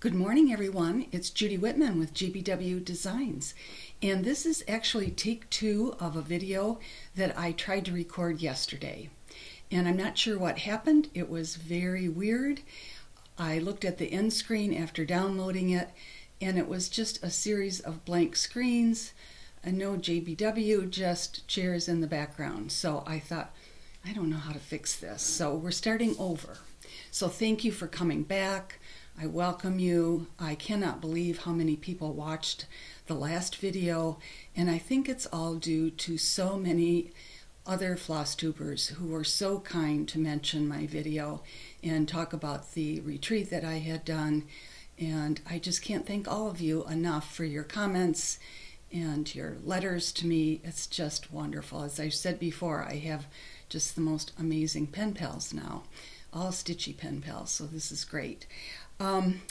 Good morning, everyone. It's Judy Whitman with JBW Designs, and this is actually take 2 of a video that I tried to record yesterday. And I'm not sure what happened. It was very weird. I looked at the end screen after downloading it, and it was just a series of blank screens, and no JBW, just chairs in the background. So I thought, I don't know how to fix this. So we're starting over. So thank you for coming back. I welcome you. I cannot believe how many people watched the last video, and I think it's all due to so many other Flosstubers who were so kind to mention my video and talk about the retreat that I had done. And I just can't thank all of you enough for your comments and your letters to me. It's just wonderful. As I said before, I have just the most amazing pen pals now, all stitchy pen pals, so this is great.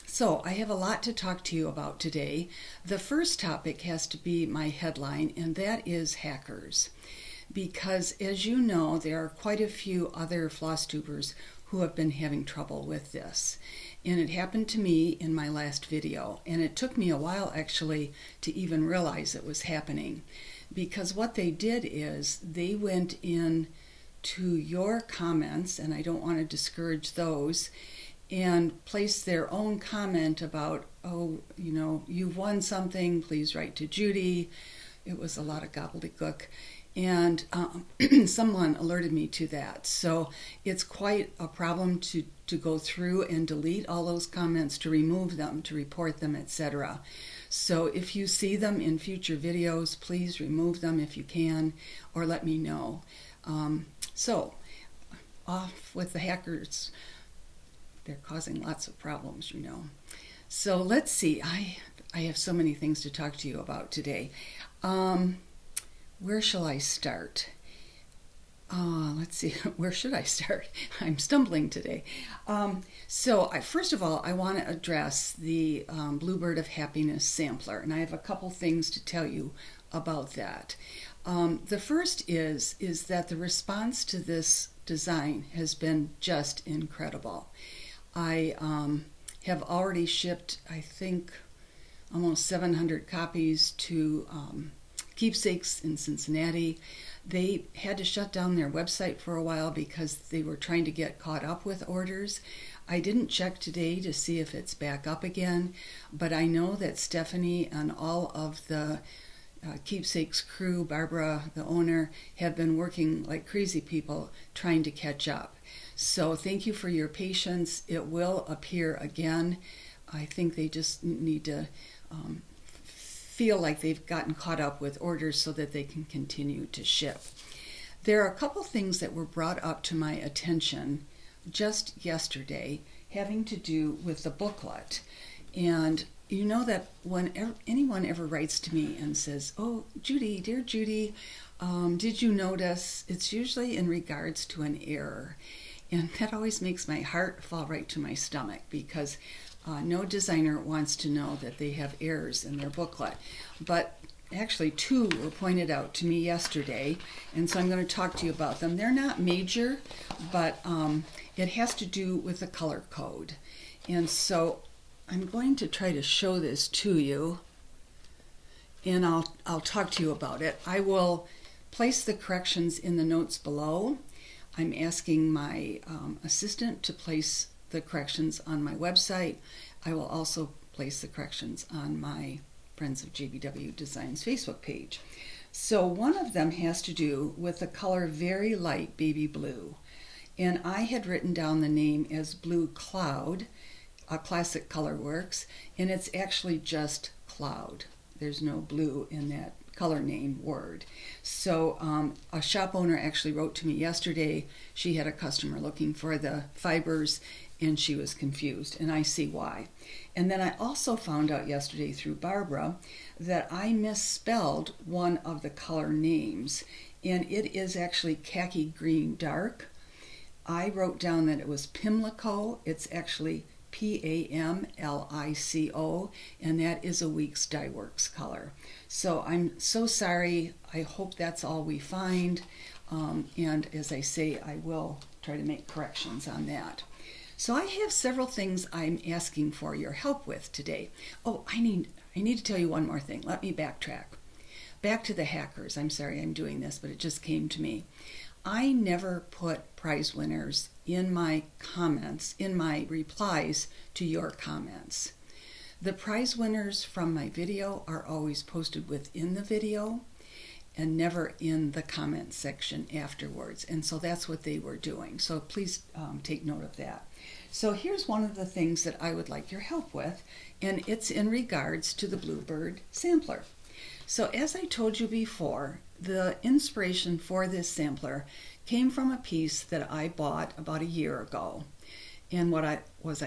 So I have a lot to talk to you about today. The first topic has to be my headline, and that is hackers. Because as you know, there are quite a few other Flosstubers who have been having trouble with this. And it happened to me in my last video, and it took me a while actually to even realize it was happening. Because what they did is they went in to your comments, and I don't want to discourage those, and place their own comment about, oh, you know, you've won something, please write to Judy. It was a lot of gobbledygook. And someone alerted me to that. So it's quite a problem to go through and delete all those comments, to remove them, to report them, etc. So if you see them in future videos, please remove them if you can, or let me know. So off with the hackers. They're causing lots of problems, you know. So let's see. I have so many things to talk to you about today. Where shall I start? Let's see. Where should I start? I'm stumbling today. First of all, I want to address the Bluebird of Happiness sampler, and I have a couple things to tell you about that. The first is that the response to this design has been just incredible. I have already shipped, I think, almost 700 copies to Keepsakes in Cincinnati. They had to shut down their website for a while because they were trying to get caught up with orders. I didn't check today to see if it's back up again, but I know that Stephanie and all of the Keepsakes crew, Barbara, the owner, have been working like crazy people trying to catch up. So thank you for your patience. It will appear again. I think they just need to feel like they've gotten caught up with orders so that they can continue to ship. There are a couple things that were brought up to my attention just yesterday having to do with the booklet. And you know that when anyone ever writes to me and says, oh, Judy, dear Judy, did you notice? It's usually in regards to an error. And that always makes my heart fall right to my stomach, because no designer wants to know that they have errors in their booklet. But actually 2 were pointed out to me yesterday, and so I'm going to talk to you about them. They're not major, but it has to do with the color code. And so I'm going to try to show this to you, and I'll talk to you about it. I will place the corrections in the notes below. I'm asking my assistant to place the corrections on my website. I will also place the corrections on my Friends of JBW Designs Facebook page. So one of them has to do with the color very light baby blue. And I had written down the name as Blue Cloud, Classic Color Works, and it's actually just Cloud. There's no blue in that color name word. So a shop owner actually wrote to me yesterday. She had a customer looking for the fibers, and she was confused, and I see why. And then I also found out yesterday through Barbara that I misspelled one of the color names, and it is actually khaki green dark. I wrote down that it was Pimlico. It's actually Pamlico, and that is a Weeks Dye Works color. So I'm so sorry. I hope that's all we find. And as I say, I will try to make corrections on that. So I have several things I'm asking for your help with today. Oh, I need to tell you one more thing. Let me backtrack. Back to the hackers. I'm sorry I'm doing this, but it just came to me. I never put prize winners in my comments, in my replies to your comments. The prize winners from my video are always posted within the video and never in the comment section afterwards. And so that's what they were doing. So please take note of that. So here's one of the things that I would like your help with, and it's in regards to the Bluebird sampler. So as I told you before, the inspiration for this sampler came from a piece that I bought about a year ago. And what I was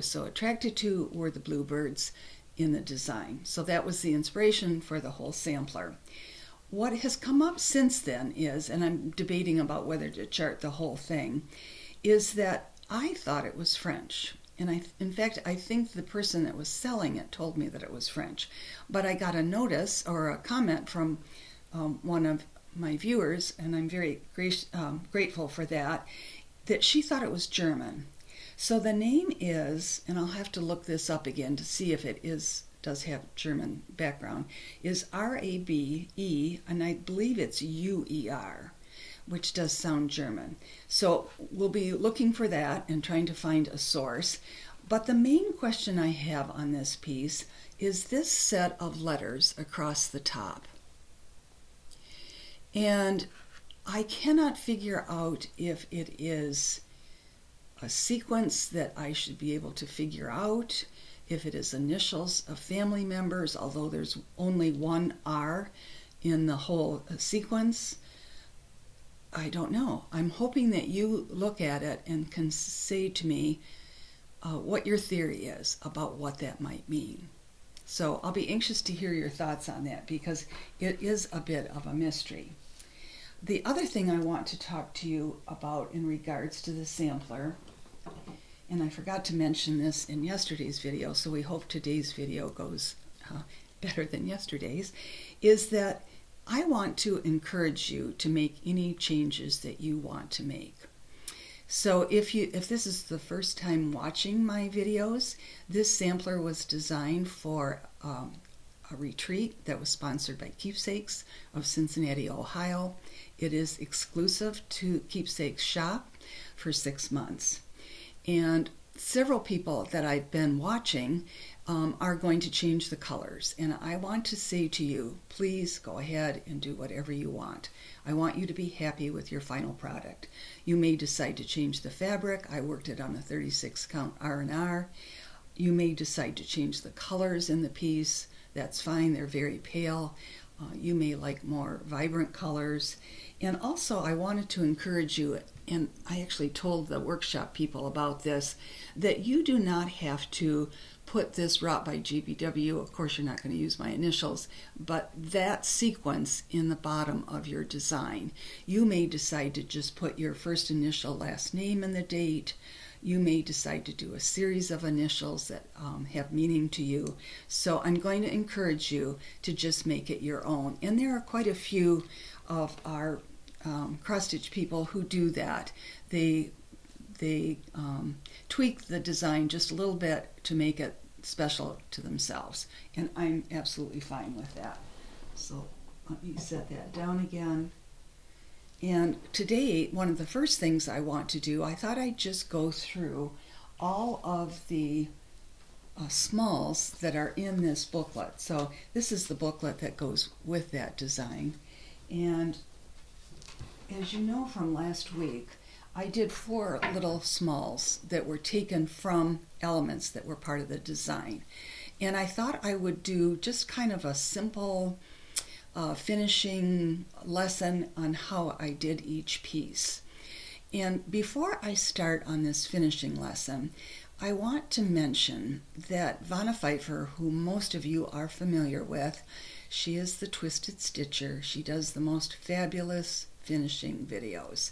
so attracted to were the bluebirds in the design. So that was the inspiration for the whole sampler. What has come up since then is, and I'm debating about whether to chart the whole thing, is that I thought it was French. And in fact, I think the person that was selling it told me that it was French. But I got a notice or a comment from one of my viewers, and I'm very grateful for that she thought it was German. So the name is, and I'll have to look this up again to see if it does have German background, is R-A-B-E, and I believe it's U-E-R, which does sound German. So we'll be looking for that and trying to find a source. But the main question I have on this piece is this set of letters across the top. And I cannot figure out if it is a sequence that I should be able to figure out, if it is initials of family members, although there's only one R in the whole sequence. I don't know. I'm hoping that you look at it and can say to me what your theory is about what that might mean. So I'll be anxious to hear your thoughts on that because it is a bit of a mystery. The other thing I want to talk to you about in regards to the sampler, and I forgot to mention this in yesterday's video, so we hope today's video goes better than yesterday's, is that I want to encourage you to make any changes that you want to make. So if this is the first time watching my videos, this sampler was designed for a retreat that was sponsored by Keepsakes of Cincinnati, Ohio. It is exclusive to Keepsakes shop for 6 months. And several people that I've been watching are going to change the colors. And I want to say to you, please go ahead and do whatever you want. I want you to be happy with your final product. You may decide to change the fabric. I worked it on a 36 count R&R. You may decide to change the colors in the piece. That's fine. They're very pale. You may like more vibrant colors. And also I wanted to encourage you, and I actually told the workshop people about this, that you do not have to put this wrought by JBW, of course you're not going to use my initials, but that sequence in the bottom of your design. You may decide to just put your first initial, last name, and the date. You may decide to do a series of initials that have meaning to you. So I'm going to encourage you to just make it your own. And there are quite a few of our cross-stitch people who do that. They tweak the design just a little bit to make it special to themselves. And I'm absolutely fine with that. So let me set that down again. And today, one of the first things I want to do, I thought I'd just go through all of the smalls that are in this booklet. So this is the booklet that goes with that design. And as you know from last week, I did 4 little smalls that were taken from elements that were part of the design. And I thought I would do just kind of a simple finishing lesson on how I did each piece. And before I start on this finishing lesson, I want to mention that Vanna Pfeiffer, who most of you are familiar with, she is the Twisted Stitcher. She does the most fabulous finishing videos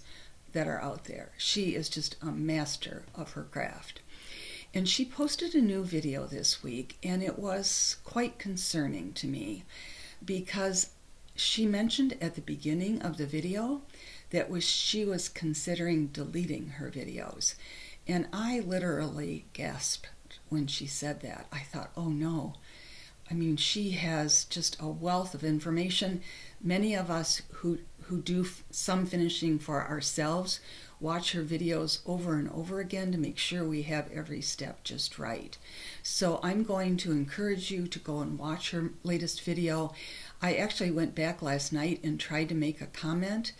that are out there. She is just a master of her craft. And she posted a new video this week, and it was quite concerning to me because she mentioned at the beginning of the video that she was considering deleting her videos. And I literally gasped when she said that. I thought, oh no. I mean, she has just a wealth of information. Many of us who do some finishing for ourselves watch her videos over and over again to make sure we have every step just right. So I'm going to encourage you to go and watch her latest video. I actually went back last night and tried to make a comment.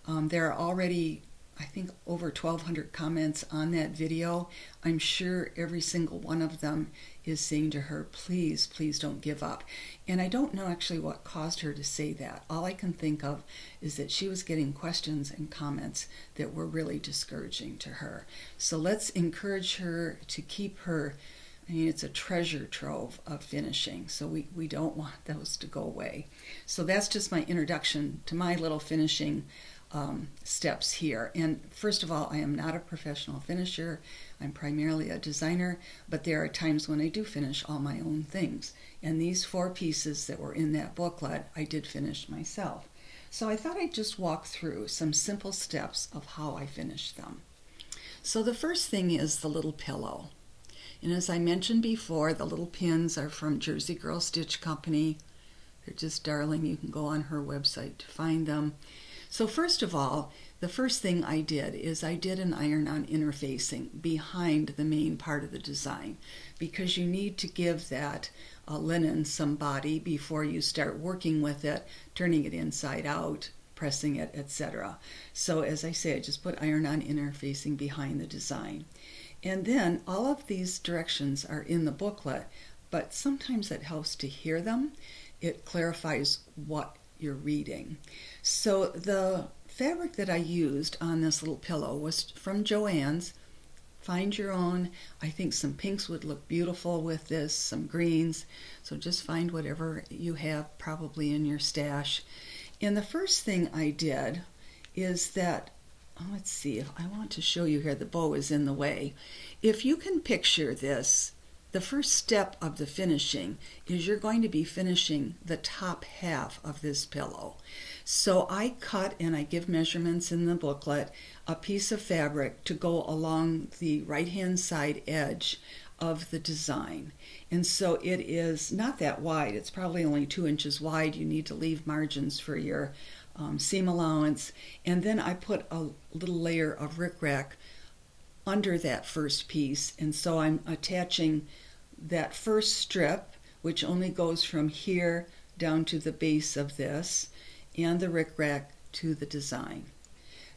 There are already, I think, over 1,200 comments on that video. I'm sure every single one of them is saying to her, please, please don't give up. And I don't know actually what caused her to say that. All I can think of is that she was getting questions and comments that were really discouraging to her. So let's encourage her to keep her, I mean, it's a treasure trove of finishing, so we don't want those to go away. So that's just my introduction to my little finishing steps here. And first of all, I am not a professional finisher. I'm primarily a designer, but there are times when I do finish all my own things. And these 4 pieces that were in that booklet, I did finish myself. So I thought I'd just walk through some simple steps of how I finish them. So the first thing is the little pillow. And as I mentioned before, the little pins are from Jersey Girl Stitch Company. They're just darling. You can go on her website to find them. So first of all, the first thing I did is I did an iron-on interfacing behind the main part of the design, because you need to give that linen some body before you start working with it, turning it inside out, pressing it, etc. So as I say, I just put iron-on interfacing behind the design. And then all of these directions are in the booklet, but sometimes it helps to hear them. It clarifies what you're reading. So the fabric that I used on this little pillow was from Joann's. Find your own. I think some pinks would look beautiful with this, some greens. So just find whatever you have probably in your stash. And the first thing I did is that, let's see, if I want to show you here, the bow is in the way. If you can picture this, the first step of the finishing is you're going to be finishing the top half of this pillow. So I cut, and I give measurements in the booklet, a piece of fabric to go along the right-hand side edge of the design. And so it is not that wide. It's probably only 2 inches wide. You need to leave margins for your seam allowance. And then I put a little layer of rickrack under that first piece. And so I'm attaching that first strip, which only goes from here down to the base of this, and the rickrack to the design.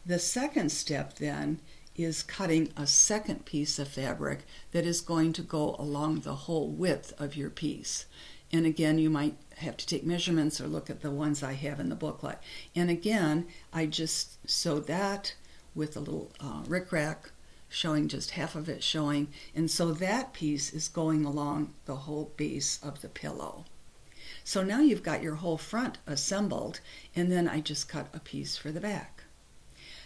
The second step then is cutting a second piece of fabric that is going to go along the whole width of your piece. And again, you might have to take measurements or look at the ones I have in the booklet. And again, I just sewed that with a little rickrack, showing just half of it showing, and so that piece is going along the whole base of the pillow. So now you've got your whole front assembled, and then I just cut a piece for the back.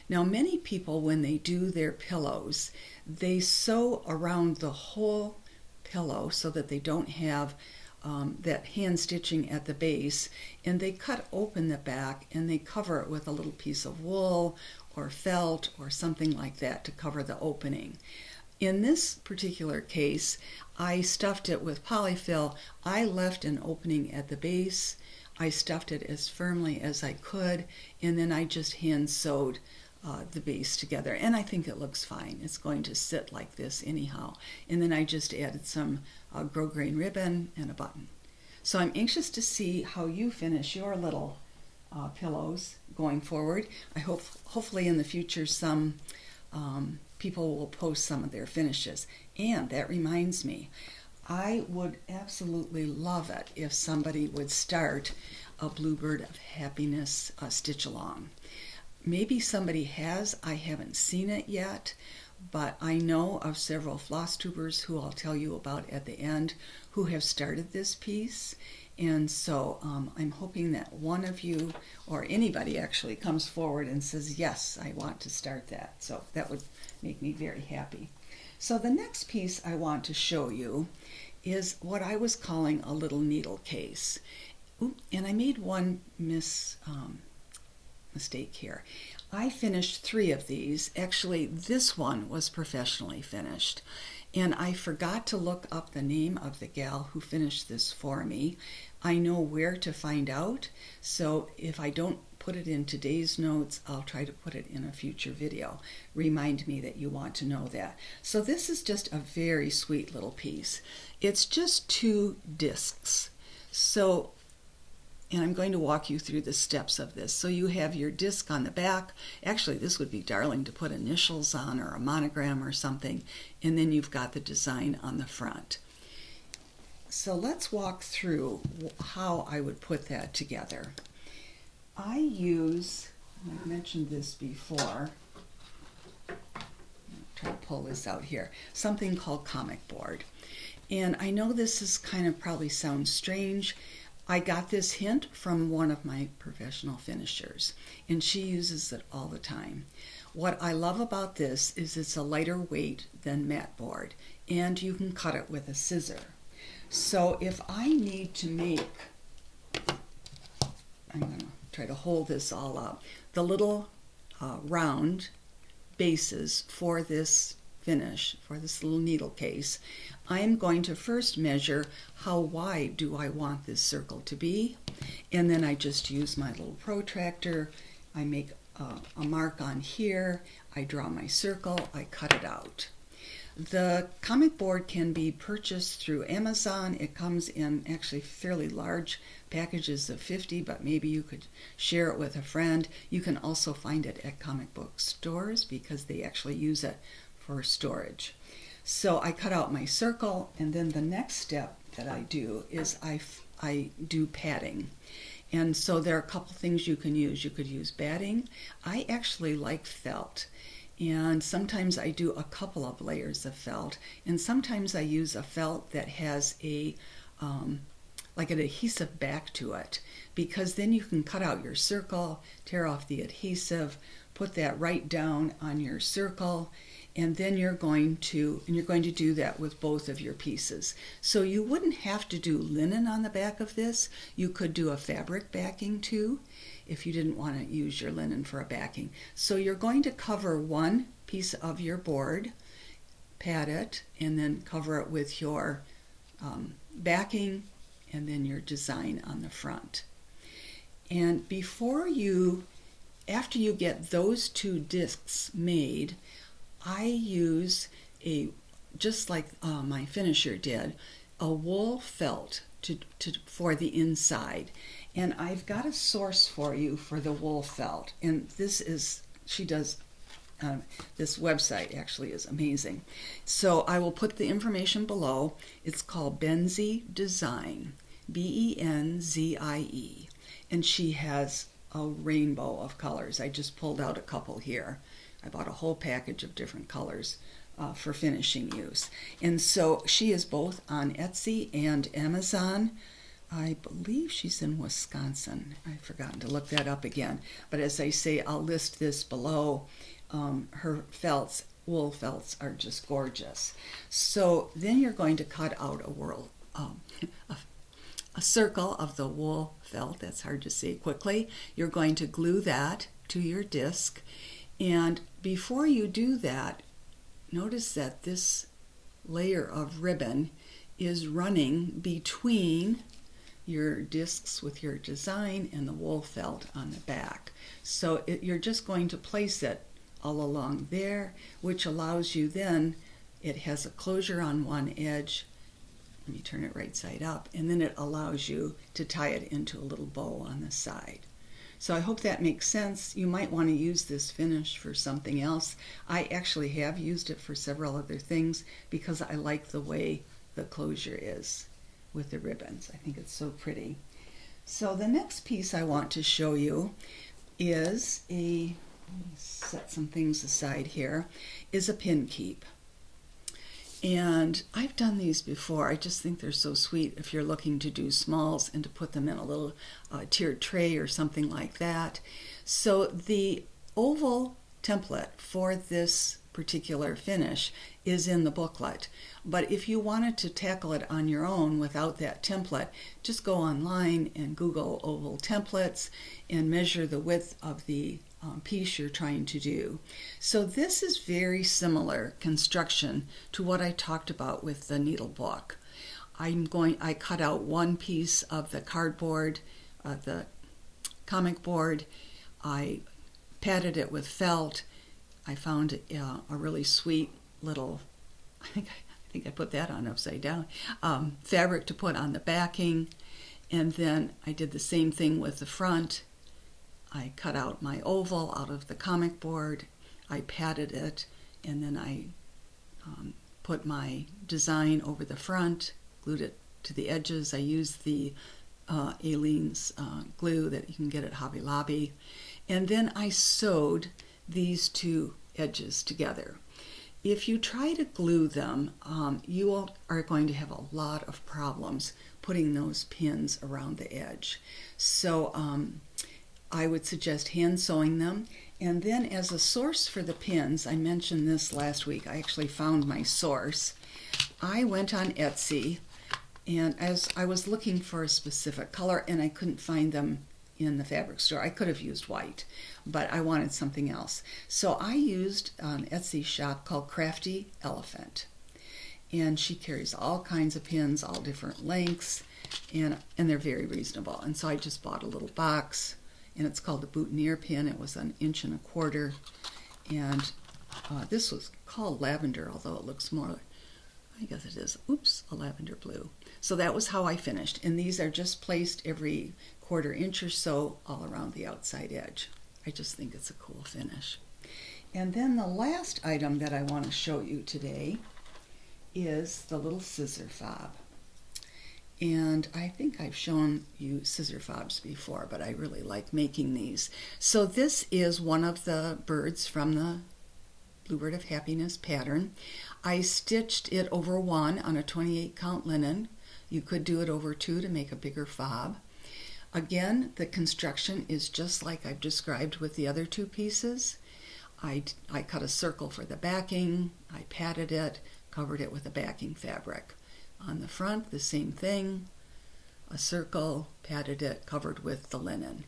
Now many people, when they do their pillows, they sew around the whole pillow so that they don't have that hand stitching at the base, and they cut open the back and they cover it with a little piece of wool or felt or something like that to cover the opening. In this particular case, I stuffed it with polyfill. I left an opening at the base. I stuffed it as firmly as I could, and then I just hand sewed the base together, and I think it looks fine. It's going to sit like this anyhow. And then I just added some grosgrain ribbon and a button. So I'm anxious to see how you finish your little pillows going forward. I hope hopefully in the future some people will post some of their finishes. And that reminds me, I would absolutely love it if somebody would start a Bluebird of Happiness stitch along. Maybe somebody has, I haven't seen it yet, but I know of several Flosstubers who I'll tell you about at the end who have started this piece. And so I'm hoping that one of you, or anybody actually, comes forward and says, yes, I want to start that. So that would make me very happy. So the next piece I want to show you is what I was calling a little needle case. Ooh, and I made one mistake here. I finished 3 of these. Actually, this one was professionally finished. And I forgot to look up the name of the gal who finished this for me. I know where to find out, so if I don't put it in today's notes, I'll try to put it in a future video. Remind me that you want to know that. So this is just a very sweet little piece. It's just 2 discs. So, and I'm going to walk you through the steps of this. So you have your disc on the back. Actually, this would be darling to put initials on or a monogram or something. And then you've got the design on the front. So let's walk through how I would put that together. I use, I've mentioned this before, I'll try to pull this out here, something called comic board. And I know this is kind of probably sounds strange. I got this hint from one of my professional finishers, and she uses it all the time. What I love about this is it's a lighter weight than mat board, and you can cut it with a scissor. So if I need to make, I'm going to try to hold this all up, the little round bases for this finish, for this little needle case, I'm going to first measure how wide do I want this circle to be, and then I just use my little protractor. I make a mark on here, I draw my circle, I cut it out. The comic board can be purchased through Amazon. It comes in actually fairly large packages of 50, but maybe you could share it with a friend. You can also find it at comic book stores because they actually use it for storage. So I cut out my circle, and then the next step that I do is I do padding. And so there are a couple things you can use. You could use batting. I actually like felt. And sometimes I do a couple of layers of felt, and sometimes I use a felt that has a like an adhesive back to it, because then you can cut out your circle, tear off the adhesive, put that right down on your circle, and then you're going to do that with both of your pieces. So you wouldn't have to do linen on the back of this. You could do a fabric backing too, if you didn't want to use your linen for a backing. So you're going to cover one piece of your board, pad it, and then cover it with your backing and then your design on the front. And after you get those 2 discs made, I use just like my finisher did, a wool felt for the inside. And I've got a source for you for the wool felt. And she does, this website actually is amazing. So I will put the information below. It's called Benzie Design, Benzie. And she has a rainbow of colors. I just pulled out a couple here. I bought a whole package of different colors for finishing use. And so she is both on Etsy and Amazon. I believe she's in Wisconsin. I've forgotten to look that up again. But as I say, I'll list this below. Her felts, wool felts, are just gorgeous. So then you're going to cut out a circle of the wool felt. That's hard to say quickly. You're going to glue that to your disc. And before you do that, notice that this layer of ribbon is running between your discs with your design and the wool felt on the back. So you're just going to place it all along there, which allows you then, it has a closure on one edge. Let me turn it right side up, and then it allows you to tie it into a little bow on the side. So I hope that makes sense. You might want to use this finish for something else. I actually have used it for several other things because I like the way the closure is with the ribbons. I think it's so pretty. So the next piece I want to show you is let me set some things aside here, is a pin keep. And I've done these before. I just think they're so sweet if you're looking to do smalls and to put them in a little tiered tray or something like that. So the oval template for this particular finish is in the booklet. But if you wanted to tackle it on your own without that template, just go online and Google oval templates and measure the width of the piece you're trying to do. So this is very similar construction to what I talked about with the needle book. I cut out one piece of the cardboard, the comic board. I padded it with felt. I found a really sweet little, I think I put that on upside down, fabric to put on the backing. And then I did the same thing with the front. I cut out my oval out of the comic board. I padded it, and then I put my design over the front, glued it to the edges. I used the Aleene's glue that you can get at Hobby Lobby. And then I sewed these two edges together. If you try to glue them, you are going to have a lot of problems putting those pins around the edge. So I would suggest hand sewing them. And then as a source for the pins, I mentioned this last week, I actually found my source. I went on Etsy, and as I was looking for a specific color, and I couldn't find them in the fabric store. I could have used white, but I wanted something else. So I used an Etsy shop called Crafty Elephant. And she carries all kinds of pins, all different lengths, and they're very reasonable. And so I just bought a little box, and it's called the boutonniere pin. It was 1 1/4 inches, and this was called lavender, although it looks more, I guess it is, a lavender blue. So that was how I finished, and these are just placed every 1/4 inch or so all around the outside edge. I just think it's a cool finish. And then the last item that I want to show you today is the little scissor fob. And I think I've shown you scissor fobs before, but I really like making these. So this is one of the birds from the Bluebird of Happiness pattern. I stitched it over 1 on a 28 count linen. You could do it over 2 to make a bigger fob. Again, the construction is just like I've described with the other 2 pieces. I cut a circle for the backing, I padded it, covered it with a backing fabric. On the front, the same thing, a circle, padded it, covered with the linen.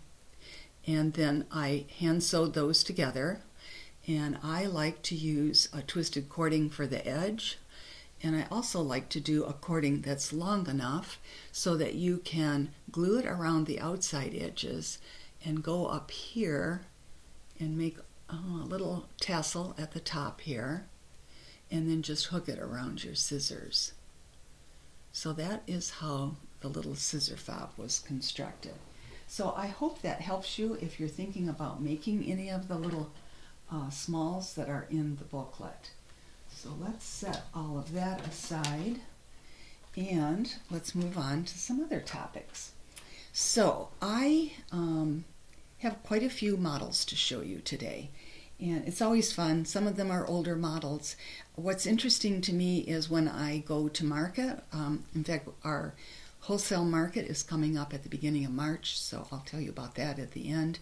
And then I hand sewed those together, and I like to use a twisted cording for the edge, and I also like to do a cording that's long enough so that you can glue it around the outside edges and go up here and make a little tassel at the top here, and then just hook it around your scissors. So that is how the little scissor fob was constructed. So I hope that helps you if you're thinking about making any of the little smalls that are in the booklet. So let's set all of that aside, and let's move on to some other topics. So I have quite a few models to show you today, and it's always fun. Some of them are older models. What's interesting to me is when I go to market, in fact, our wholesale market is coming up at the beginning of March, so I'll tell you about that at the end.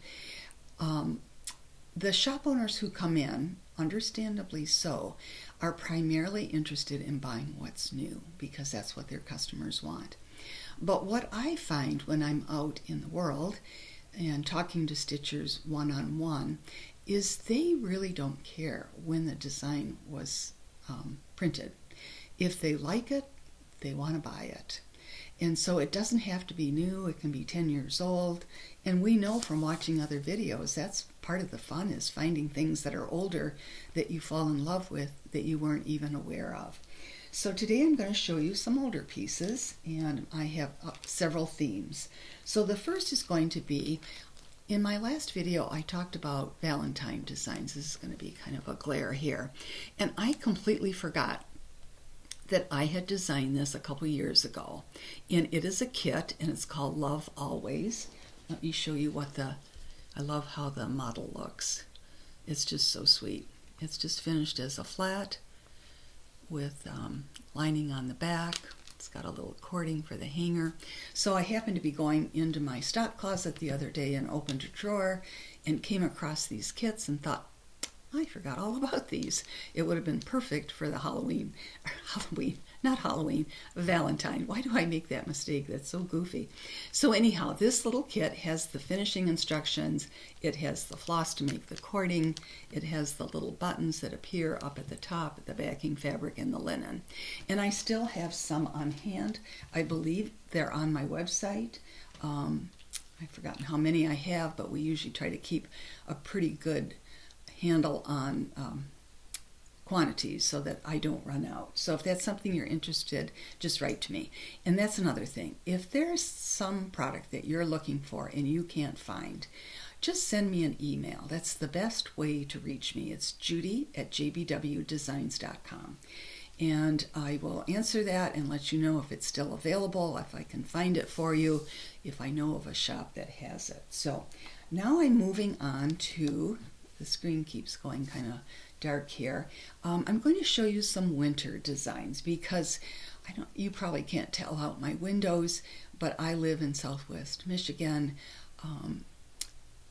The shop owners who come in, understandably so, are primarily interested in buying what's new because that's what their customers want. But what I find when I'm out in the world and talking to stitchers one-on-one is they really don't care when the design was printed. If they like it, they want to buy it. And so it doesn't have to be new, it can be 10 years old. And we know from watching other videos, that's part of the fun, is finding things that are older that you fall in love with that you weren't even aware of. So today I'm going to show you some older pieces, and I have several themes. So the first is going to be, in my last video I talked about Valentine designs. This is going to be kind of a glare here. And I completely forgot that I had designed this a couple years ago. And it is a kit, and it's called Love Always. Let me show you I love how the model looks. It's just so sweet. It's just finished as a flat with lining on the back. It's got a little cording for the hanger. So I happened to be going into my stock closet the other day and opened a drawer and came across these kits and thought, I forgot all about these. It would have been perfect for the Halloween, not Halloween, Valentine. Why do I make that mistake? That's so goofy. So anyhow, this little kit has the finishing instructions. It has the floss to make the cording. It has the little buttons that appear up at the top, the backing fabric, and the linen. And I still have some on hand. I believe they're on my website. I've forgotten how many I have, but we usually try to keep a pretty good handle on quantities so that I don't run out. So if that's something you're interested, just write to me. And that's another thing. If there's some product that you're looking for and you can't find, just send me an email. That's the best way to reach me. It's judy@jbwdesigns.com. And I will answer that and let you know if it's still available, if I can find it for you, if I know of a shop that has it. So now I'm moving on to, the screen keeps going kind of dark here. I'm going to show you some winter designs because you probably can't tell out my windows, but I live in Southwest Michigan.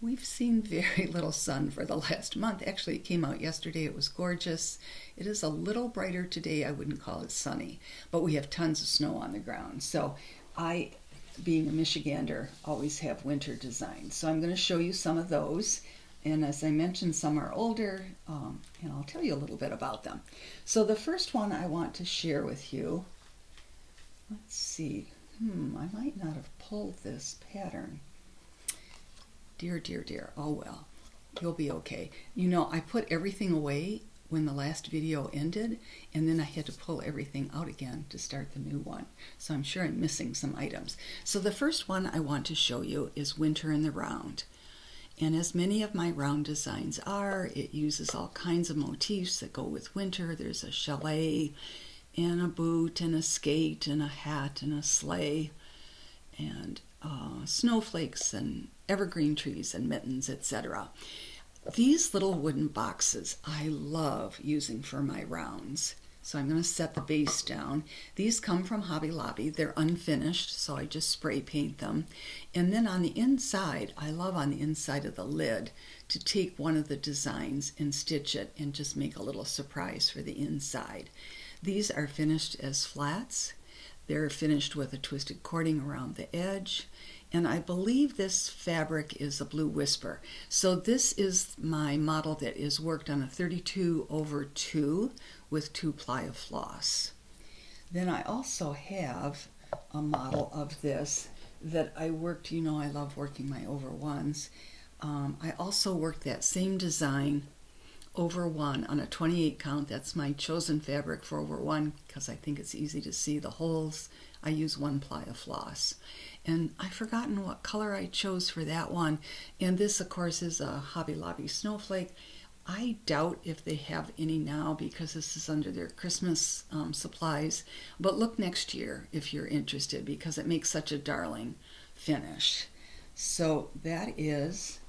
We've seen very little sun for the last month. Actually, it came out yesterday. It was gorgeous. It is a little brighter today. I wouldn't call it sunny, but we have tons of snow on the ground. So I, being a Michigander, always have winter designs. So I'm going to show you some of those. And as I mentioned, some are older, and I'll tell you a little bit about them. So the first one I want to share with you, let's see, I might not have pulled this pattern. Dear, dear, dear. Oh well, you'll be okay. You know, I put everything away when the last video ended, and then I had to pull everything out again to start the new one. So I'm sure I'm missing some items. So the first one I want to show you is Winter in the Round. And as many of my round designs are, it uses all kinds of motifs that go with winter. There's a chalet, and a boot, and a skate, and a hat, and a sleigh, and snowflakes, and evergreen trees, and mittens, etc. These little wooden boxes I love using for my rounds. So I'm going to set the base down. These come from Hobby Lobby. They're unfinished, so I just spray paint them. And then on the inside, I love on the inside of the lid to take one of the designs and stitch it and just make a little surprise for the inside. These are finished as flats. They're finished with a twisted cording around the edge. And I believe this fabric is a Blue Whisper. So this is my model that is worked on a 32/2 with 2-ply of floss. Then I also have a model of this that I worked, you know I love working my over ones. I also worked that same design over one on a 28 count. That's my chosen fabric for over one because I think it's easy to see the holes. I use 1-ply of floss. And I've forgotten what color I chose for that one. And this, of course, is a Hobby Lobby Snowflake. I doubt if they have any now because this is under their Christmas supplies. But look next year if you're interested because it makes such a darling finish. So that is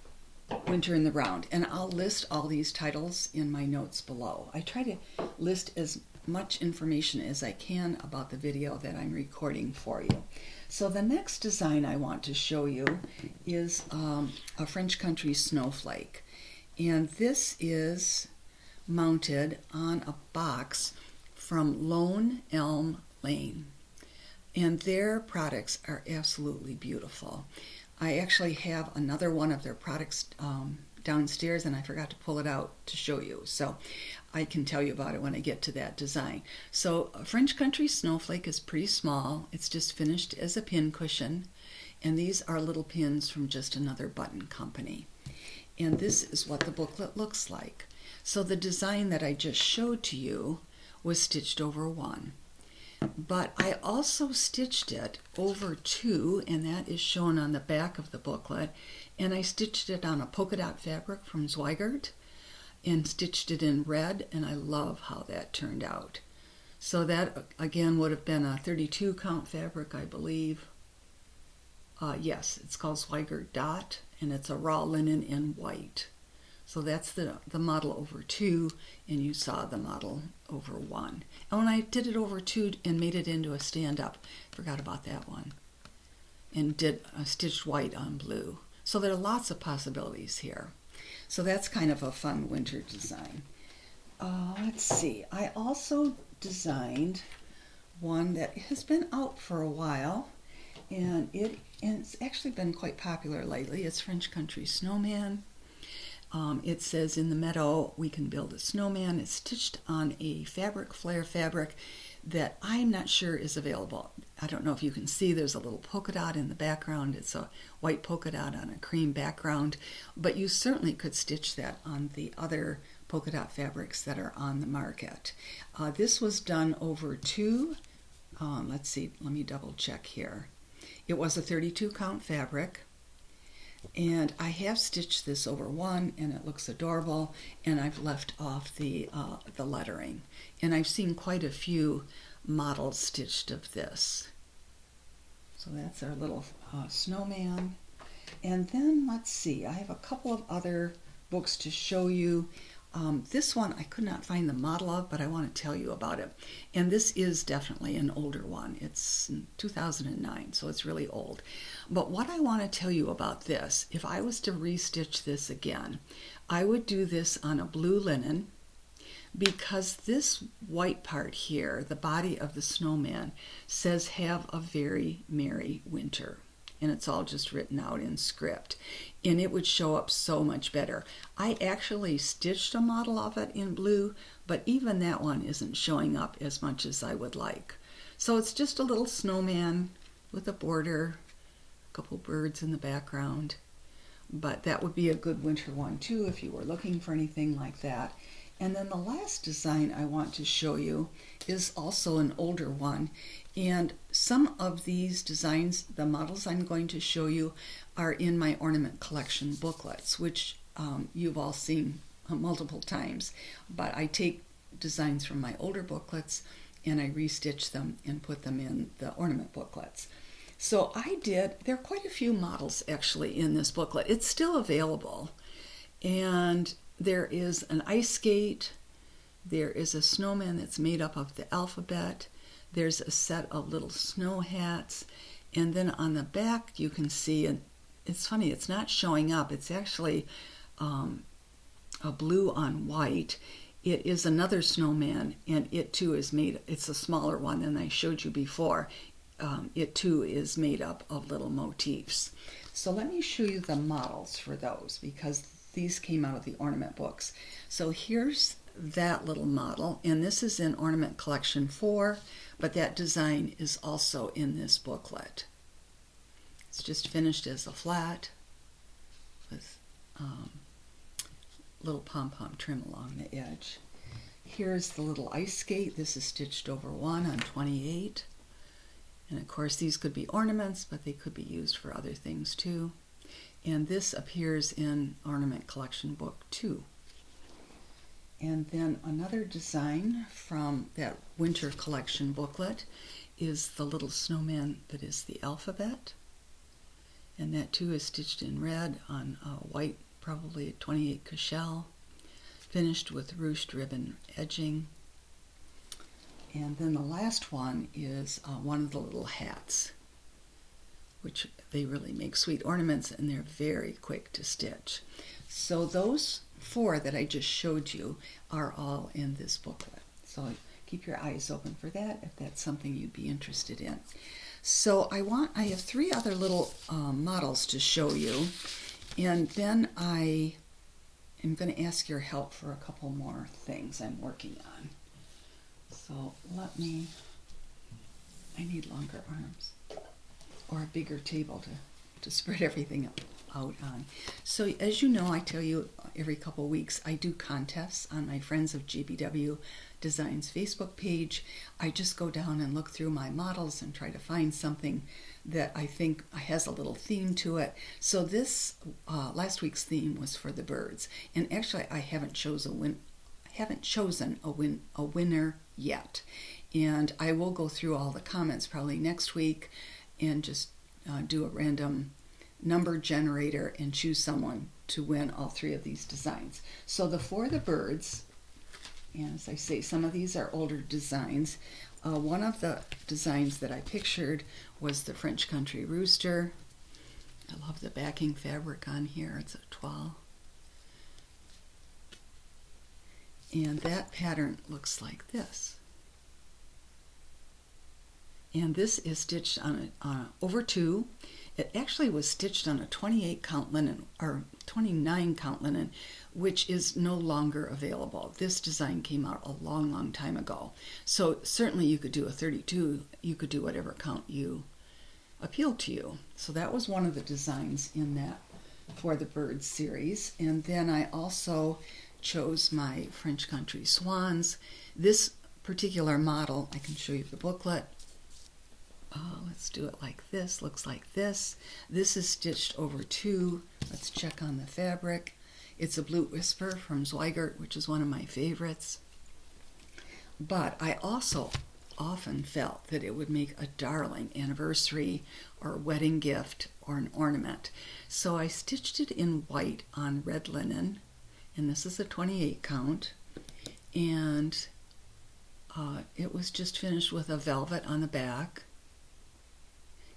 Winter in the Round. And I'll list all these titles in my notes below. I try to list as much information as I can about the video that I'm recording for you. So the next design I want to show you is a French Country Snowflake. And this is mounted on a box from Lone Elm Lane. And their products are absolutely beautiful. I actually have another one of their products downstairs and I forgot to pull it out to show you. So I can tell you about it when I get to that design. So a French Country Snowflake is pretty small. It's just finished as a pin cushion. And these are little pins from Just Another Button Company. And this is what the booklet looks like. So the design that I just showed to you was stitched over one. But I also stitched it over two, and that is shown on the back of the booklet. And I stitched it on a polka dot fabric from Zweigart and stitched it in red, and I love how that turned out. So that, again, would have been a 32 count fabric, I believe. Yes, it's called Zweigart Dot, and it's a raw linen in white. So that's the model over two, and you saw the model over one. And when I did it over two and made it into a stand-up, forgot about that one, and did a stitched white on blue. So there are lots of possibilities here. So that's kind of a fun winter design. Let's see, I also designed one that has been out for a while, and it's actually been quite popular lately. It's French Country Snowman. It says, in the meadow we can build a snowman. It's stitched on a flare fabric that I'm not sure is available. I don't know if you can see, there's a little polka dot in the background. It's a white polka dot on a cream background, but you certainly could stitch that on the other polka dot fabrics that are on the market. This was done over two, let's see, let me double check here. It was a 32 count fabric, and I have stitched this over one, and it looks adorable, and I've left off the lettering. And I've seen quite a few models stitched of this. So that's our little snowman. And then let's see, I have a couple of other books to show you. This one I could not find the model of, but I want to tell you about it. And this is definitely an older one. It's 2009, so it's really old. But what I want to tell you about this, if I was to restitch this again, I would do this on a blue linen, because this white part here, the body of the snowman, says "Have a very merry winter." And it's all just written out in script, and it would show up so much better. I actually stitched a model of it in blue, but even that one isn't showing up as much as I would like. So it's just a little snowman with a border, a couple birds in the background, but that would be a good winter one too if you were looking for anything like that. And then the last design I want to show you is also an older one. And some of these designs, the models I'm going to show you, are in my Ornament Collection booklets, which you've all seen multiple times. But I take designs from my older booklets and I restitch them and put them in the ornament booklets. So there are quite a few models actually in this booklet. It's still available. And there is an ice skate, there is a snowman that's made up of the alphabet, there's a set of little snow hats, and then on the back you can see, and it's funny, it's not showing up, it's actually a blue on white. It is another snowman, and it too is made, it's a smaller one than I showed you before. It too is made up of little motifs. So let me show you the models for those, because these came out of the ornament books. So here's that little model, and this is in Ornament Collection 4, but that design is also in this booklet. It's just finished as a flat with little pom-pom trim along the edge. Here's the little ice skate. This is stitched over one on 28. And of course these could be ornaments, but they could be used for other things too. And this appears in Ornament Collection Book 2. And then another design from that Winter Collection booklet is the little snowman that is the alphabet. And that too is stitched in red on white, probably a 28 cashel, finished with ruched ribbon edging. And then the last one is one of the little hats, which they really make sweet ornaments, and they're very quick to stitch. So those 4 that I just showed you are all in this booklet. So keep your eyes open for that if that's something you'd be interested in. So I have 3 other little models to show you, and then I am going to ask your help for a couple more things I'm working on. So I need longer arms or a bigger table to spread everything out on. So as you know, I tell you every couple weeks I do contests on my Friends of JBW Designs Facebook page. I just go down and look through my models and try to find something that I think has a little theme to it. So this last week's theme was for the birds, and actually I haven't chosen a winner yet, and I will go through all the comments probably next week and just do a random number generator and choose someone to win all 3 of these designs. So for the birds, and as I say, some of these are older designs. One of the designs that I pictured was the French Country Rooster. I love the backing fabric on here. It's a toile. And that pattern looks like this. And this is stitched on over 2. It actually was stitched on a 28 count linen, or 29 count linen, which is no longer available. This design came out a long time ago. So certainly you could do a 32, you could do whatever count you appealed to you. So that was one of the designs in that For the Birds series. And then I also chose my French country swans. This particular model, I can show you the booklet. Let's do it like this, looks like this. This is stitched over 2. Let's check on the fabric. It's a Blue Whisper from Zweigart, which is one of my favorites. But I also often felt that it would make a darling anniversary or wedding gift or an ornament. So I stitched it in white on red linen, and this is a 28 count. And it was just finished with a velvet on the back.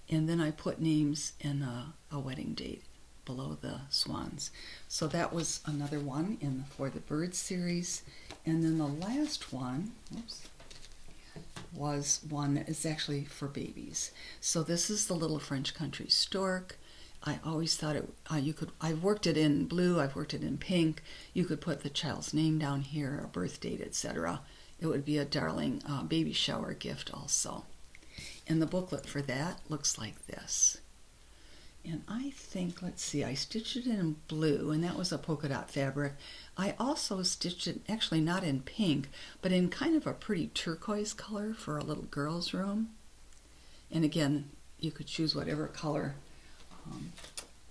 And then I put names and a wedding date below the swans. So that was another one in the For the Birds series. And then the last one, was one that is actually for babies. So this is the little French country stork. I always thought I've worked it in blue, I've worked it in pink. You could put the child's name down here, a birth date, etc. It would be a darling baby shower gift also. And the booklet for that looks like this. And I think, let's see, I stitched it in blue, and that was a polka dot fabric. I also stitched it, actually not in pink, but in kind of a pretty turquoise color for a little girl's room. And again, you could choose whatever color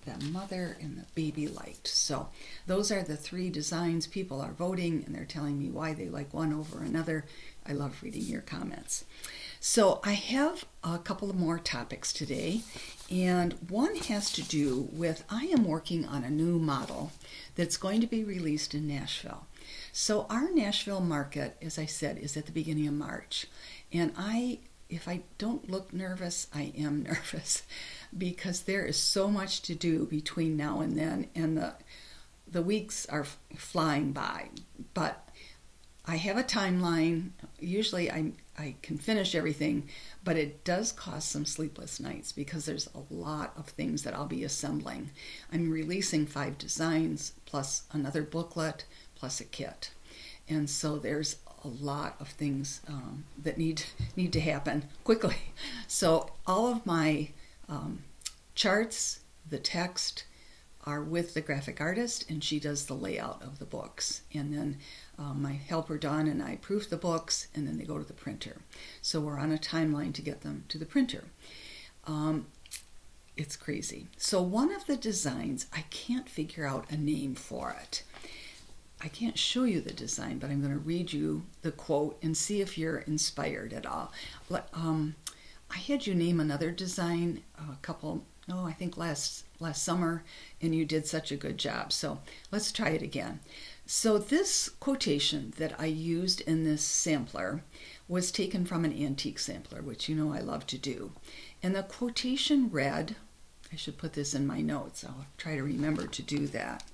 that mother and the baby liked. So those are the 3 designs. People are voting, and they're telling me why they like one over another. I love reading your comments. So I have a couple of more topics today, and one has to do with I am working on a new model that's going to be released in Nashville. So our Nashville market, as I said, is at the beginning of March, and if I don't look nervous, I am nervous because there is so much to do between now and then, and the weeks are flying by. But I have a timeline. Usually I can finish everything, but it does cause some sleepless nights because there's a lot of things that I'll be assembling. I'm releasing 5 designs plus another booklet plus a kit. And so there's a lot of things that need to happen quickly. So all of my charts, the text, are with the graphic artist, and she does the layout of the books. And then my helper Dawn and I proof the books, and then they go to the printer. So we're on a timeline to get them to the printer. It's crazy. So one of the designs, I can't figure out a name for it. I can't show you the design, but I'm going to read you the quote and see if you're inspired at all. I had you name another design I think last summer, and you did such a good job. So let's try it again. So this quotation that I used in this sampler was taken from an antique sampler, which you know I love to do. And the quotation read, I should put this in my notes. I'll try to remember to do that.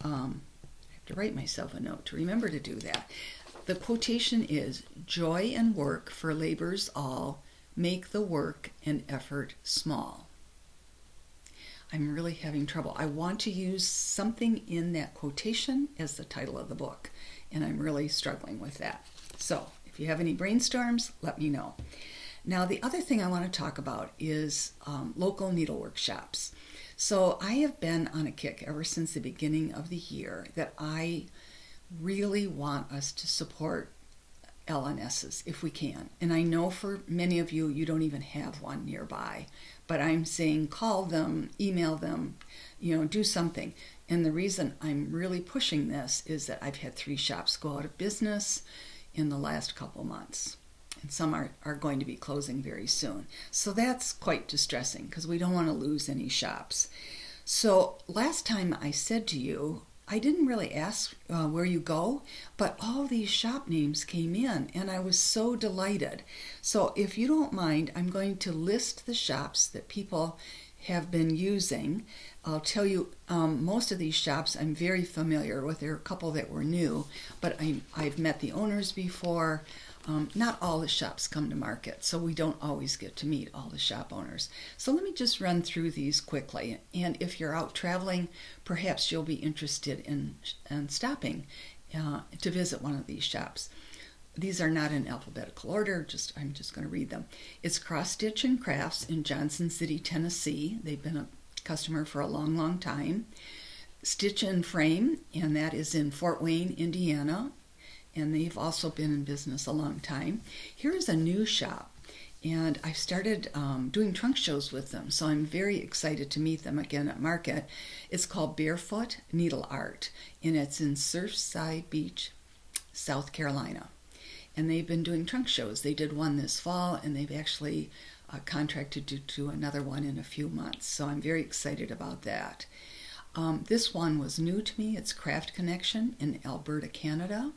I have to write myself a note to remember to do that. The quotation is, "Joy and work for labors all make the work and effort small." I'm really having trouble. I want to use something in that quotation as the title of the book, and I'm really struggling with that. So if you have any brainstorms, let me know. Now, the other thing I want to talk about is local needlework shops. So I have been on a kick ever since the beginning of the year that I really want us to support LNSs if we can. And I know for many of you, you don't even have one nearby, but I'm saying call them, email them, do something. And the reason I'm really pushing this is that I've had 3 shops go out of business in the last couple months. And some are going to be closing very soon. So that's quite distressing because we don't want to lose any shops. So last time I said to you, I didn't really ask where you go, but all these shop names came in and I was so delighted. So if you don't mind, I'm going to list the shops that people have been using. I'll tell you, most of these shops I'm very familiar with. There are a couple that were new, but I've met the owners before. Not all the shops come to market, so we don't always get to meet all the shop owners. So let me just run through these quickly. And if you're out traveling, perhaps you'll be interested in stopping to visit one of these shops. These are not in alphabetical order, I'm just going to read them. It's Cross Stitch and Crafts in Johnson City, Tennessee. They've been a customer for a long, long time. Stitch and Frame, and that is in Fort Wayne, Indiana, and they've also been in business a long time. Here is a new shop, and I've started doing trunk shows with them, so I'm very excited to meet them again at market. It's called Barefoot Needle Art, and it's in Surfside Beach, South Carolina. And they've been doing trunk shows. They did one this fall, and they've actually contracted to do another one in a few months. So I'm very excited about that. This one was new to me. It's Craft Connection in Alberta, Canada.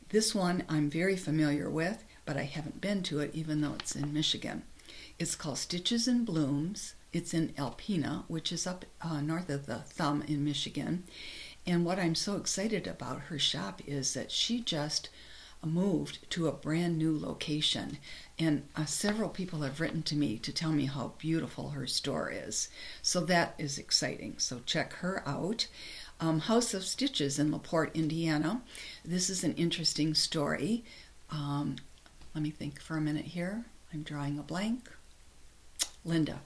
This one I'm very familiar with, but I haven't been to it, even though it's in Michigan. It's called Stitches and Blooms. It's in Alpena, which is up north of the Thumb in Michigan. And what I'm so excited about her shop is that she just moved to a brand new location, and several people have written to me to tell me how beautiful her store is, so that is exciting. So check her out. House of Stitches in LaPorte, Indiana. This is an interesting story. Let me think for a minute here. I'm drawing a blank. Linda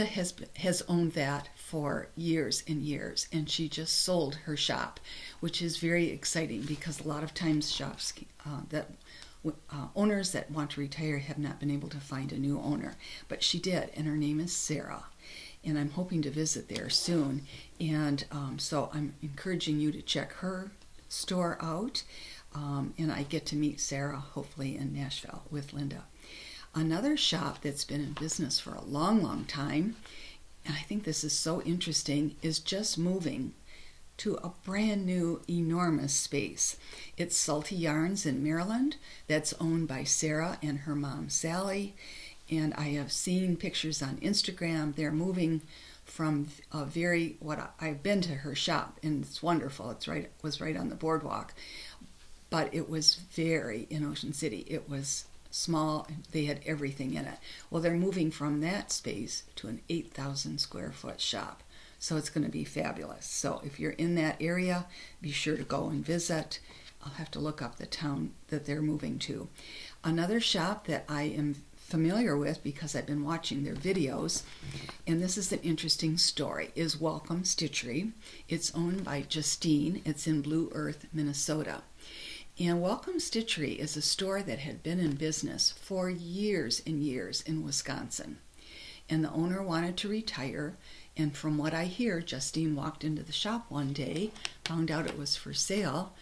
has owned that for years and years, and she just sold her shop, which is very exciting because a lot of times shops owners that want to retire have not been able to find a new owner, but she did, and her name is Sarah, and I'm hoping to visit there soon. And so I'm encouraging you to check her store out, and I get to meet Sarah hopefully in Nashville with Linda. Another shop that's been in business for a long, long time, and I think this is so interesting, is just moving to a brand new, enormous space. It's Salty Yarns in Maryland. That's owned by Sarah and her mom, Sally. And I have seen pictures on Instagram. They're moving from I've been to her shop, and it's wonderful. It was right on the boardwalk. But it was very in Ocean City. It was small, and they had everything in it. Well, they're moving from that space to an 8,000 square foot shop. So it's going to be fabulous. So if you're in that area, be sure to go and visit. I'll have to look up the town that they're moving to. Another shop that I am familiar with because I've been watching their videos, and this is an interesting story, is Welcome Stitchery. It's owned by Justine. It's in Blue Earth, Minnesota. And Welcome Stitchery is a store that had been in business for years and years in Wisconsin. And the owner wanted to retire, and from what I hear, Justine walked into the shop one day, found out it was for sale,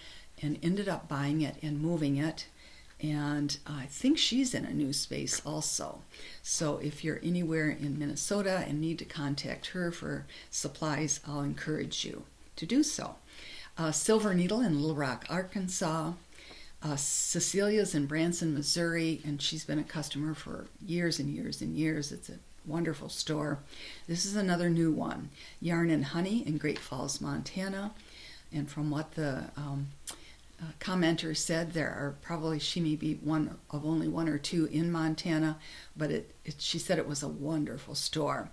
and ended up buying it and moving it. And I think she's in a new space also. So if you're anywhere in Minnesota and need to contact her for supplies, I'll encourage you to do so. Silver Needle in Little Rock, Arkansas. Cecilia's in Branson, Missouri, and she's been a customer for years and years and years. It's a wonderful store. This is another new one. Yarn and Honey in Great Falls, Montana. And from what the commenter said, she may be one of only one or two in Montana, but she said it was a wonderful store.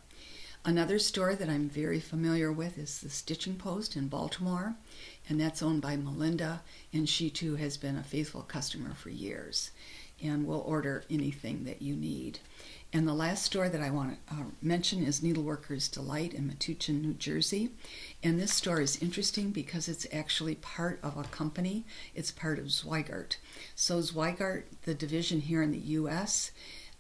Another store that I'm very familiar with is the Stitching Post in Baltimore, and that's owned by Melinda, and she too has been a faithful customer for years and will order anything that you need. And the last store that I want to mention is Needleworker's Delight in Metuchen, New Jersey. And this store is interesting because it's actually part of a company. It's part of Zweigart. So Zweigart, the division here in the U.S.,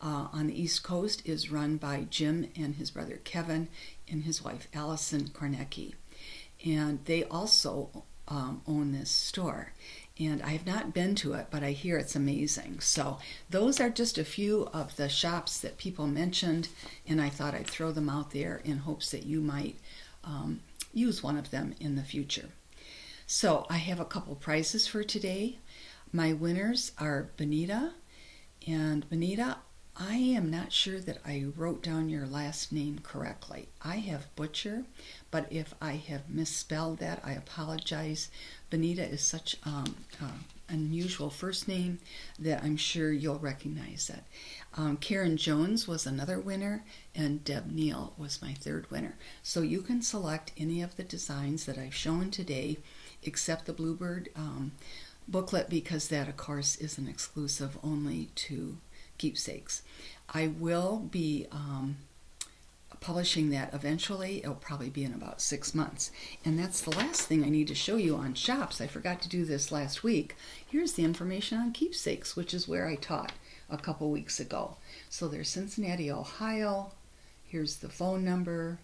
on the East Coast, is run by Jim and his brother Kevin and his wife Allison Kornecki. And they also own this store. And I have not been to it, but I hear it's amazing. So those are just a few of the shops that people mentioned, and I thought I'd throw them out there in hopes that you might use one of them in the future. So I have a couple prizes for today. My winners are Benita, and Benita, I am not sure that I wrote down your last name correctly. I have Butcher, but if I have misspelled that, I apologize. Benita is such an unusual first name that I'm sure you'll recognize it. Karen Jones was another winner, and Deb Neal was my third winner. So you can select any of the designs that I've shown today, except the Bluebird booklet, because that, of course, is an exclusive only to Keepsakes. I will be publishing that eventually. It'll probably be in about 6 months. And that's the last thing I need to show you on shops. I forgot to do this last week. Here's the information on Keepsakes, which is where I taught a couple weeks ago. So there's Cincinnati, Ohio. Here's the phone number,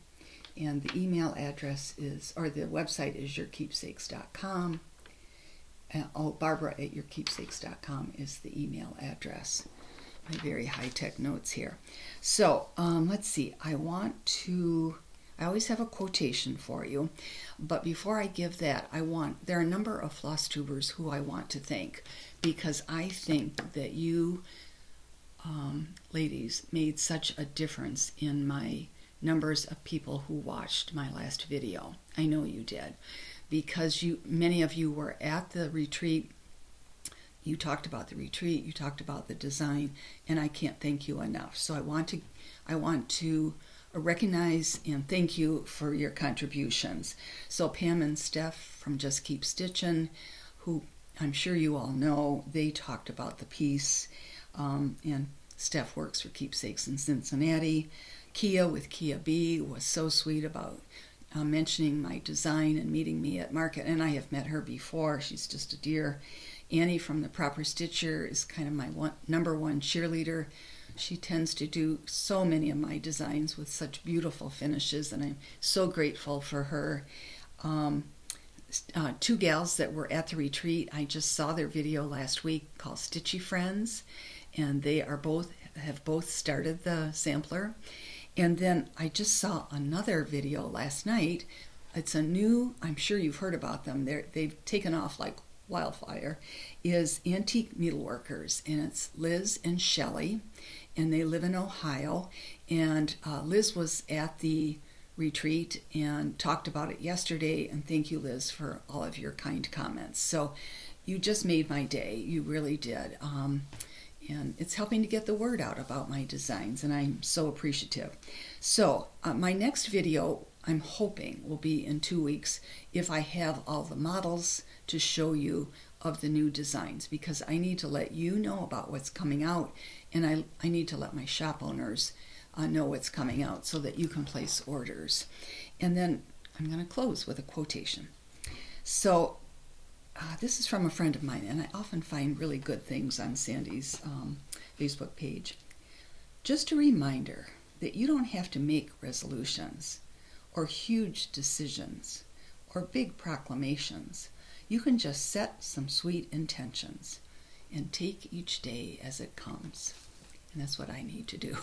and the email address is, or the website is yourkeepsakes.com. Barbara@yourkeepsakes.com is the email address. My very high-tech notes here. So let's see. I always have a quotation for you, but before I give that, there are a number of Flosstubers who I want to thank, because I think that you ladies made such a difference in my numbers of people who watched my last video. I know you did, because many of you were at the retreat. You talked about the retreat, you talked about the design, and I can't thank you enough. So I want to recognize and thank you for your contributions. So Pam and Steph from Just Keep Stitchin', who I'm sure you all know, they talked about the piece, and Steph works for Keepsakes in Cincinnati. Kia with Kia B was so sweet about mentioning my design and meeting me at market, and I have met her before. She's just a dear. Annie from the Proper Stitcher is kind of my number one cheerleader. She tends to do so many of my designs with such beautiful finishes, and I'm so grateful for her. Two gals that were at the retreat, I just saw their video last week called Stitchy Friends, and they have both started the sampler. And then I just saw another video last night. It's a new, I'm sure you've heard about them. They've taken off like wildfire, is Antique Needleworkers, and it's Liz and Shelley, and they live in Ohio. And Liz was at the retreat and talked about it yesterday, and thank you, Liz, for all of your kind comments. So you just made my day. You really did. And it's helping to get the word out about my designs, and I'm so appreciative. So my next video, I'm hoping, will be in 2 weeks, if I have all the models to show you of the new designs, because I need to let you know about what's coming out, and I need to let my shop owners know what's coming out so that you can place orders. And then I'm going to close with a quotation. So this is from a friend of mine, and I often find really good things on Sandy's Facebook page. Just a reminder that you don't have to make resolutions or huge decisions or big proclamations. You can just set some sweet intentions and take each day as it comes. And that's what I need to do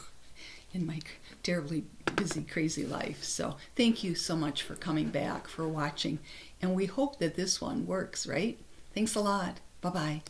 in my terribly busy, crazy life. So thank you so much for coming back, for watching. And we hope that this one works, right? Thanks a lot. Bye-bye.